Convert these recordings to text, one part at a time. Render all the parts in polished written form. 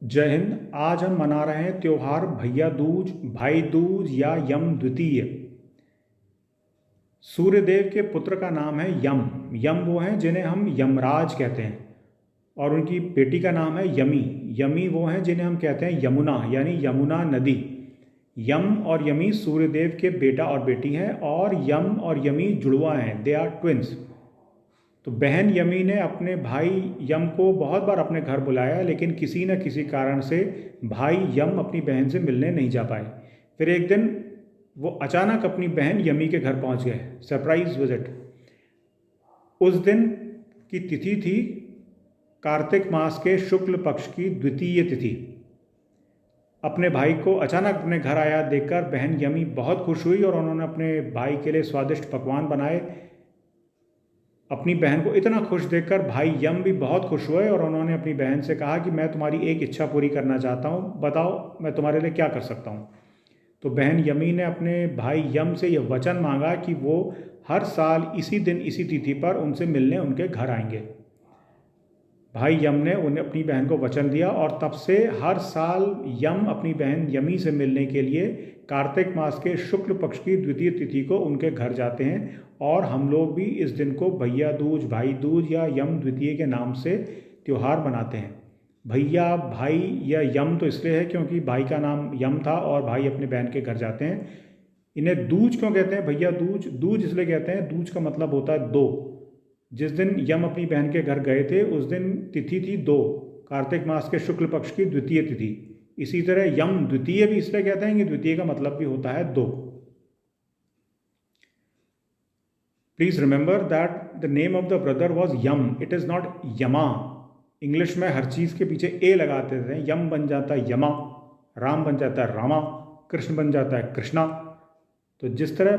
जय हिंद। आज हम मना रहे हैं त्योहार भैया दूज, भाई दूज या यम द्वितीय। सूर्यदेव के पुत्र का नाम है यम। यम वो हैं जिन्हें हम यमराज कहते हैं और उनकी बेटी का नाम है यमी। यमी वो हैं जिन्हें हम कहते हैं यमुना, यानी यमुना नदी। यम और यमी सूर्यदेव के बेटा और बेटी हैं और यम और यमी जुड़वा हैं, दे आर ट्विंस। तो बहन यमी ने अपने भाई यम को बहुत बार अपने घर बुलाया, लेकिन किसी न किसी कारण से भाई यम अपनी बहन से मिलने नहीं जा पाए। फिर एक दिन वो अचानक अपनी बहन यमी के घर पहुंच गए, सरप्राइज विजिट। उस दिन की तिथि थी कार्तिक मास के शुक्ल पक्ष की द्वितीय तिथि। अपने भाई को अचानक अपने घर आया देखकर बहन यमी बहुत खुश हुई और उन्होंने अपने भाई के लिए स्वादिष्ट पकवान बनाए। अपनी बहन को इतना खुश देखकर भाई यम भी बहुत खुश हुए और उन्होंने अपनी बहन से कहा कि मैं तुम्हारी एक इच्छा पूरी करना चाहता हूँ, बताओ मैं तुम्हारे लिए क्या कर सकता हूँ। तो बहन यमी ने अपने भाई यम से यह वचन मांगा कि वो हर साल इसी दिन इसी तिथि पर उनसे मिलने उनके घर आएंगे। भाई यम ने उन्हें अपनी बहन को वचन दिया और तब से हर साल यम अपनी बहन यमी से मिलने के लिए कार्तिक मास के शुक्ल पक्ष की द्वितीय तिथि को उनके घर जाते हैं। और हम लोग भी इस दिन को भैया दूज, भाई दूज या यम द्वितीय के नाम से त्यौहार मनाते हैं। भैया, भाई या यम तो इसलिए है क्योंकि भाई का नाम यम था और भाई अपने बहन के घर जाते हैं। इन्हें दूज क्यों कहते हैं? भैया दूज, दूज इसलिए कहते हैं, दूज का मतलब होता है दो। जिस दिन यम अपनी बहन के घर गए थे उस दिन तिथि थी दो, कार्तिक मास के शुक्ल पक्ष की द्वितीय तिथि। इसी तरह यम द्वितीय भी इसलिए कहते हैं कि द्वितीय का मतलब भी होता है दो। Please remember that the name of the brother was Yam, it is not Yama. English में हर चीज के पीछे ए लगाते थे। यम बन जाता है यमा, राम बन जाता है रामा, कृष्ण बन जाता है कृष्णा। तो जिस तरह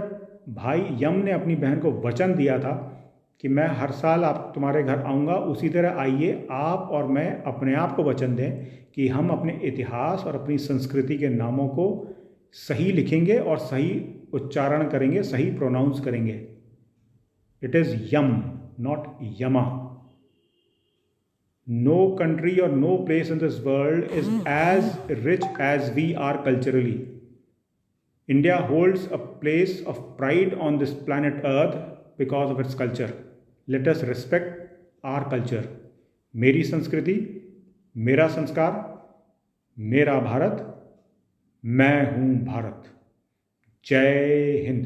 भाई यम ने अपनी बहन को वचन दिया था कि मैं हर साल आप तुम्हारे घर आऊँगा, उसी तरह आइए आप और मैं अपने आप को वचन दें कि हम अपने इतिहास और अपनी संस्कृति के नामों को सही लिखेंगे और सही उच्चारण करेंगे, सही प्रोनाउंस करेंगे। It is Yam, not Yama. No country और no place in this world is as rich as we are culturally. India holds a place of pride on this planet Earth because of its culture. Let us respect our culture. मेरी संस्कृति, मेरा संस्कार, मेरा भारत, मैं हूँ भारत। जय हिंद।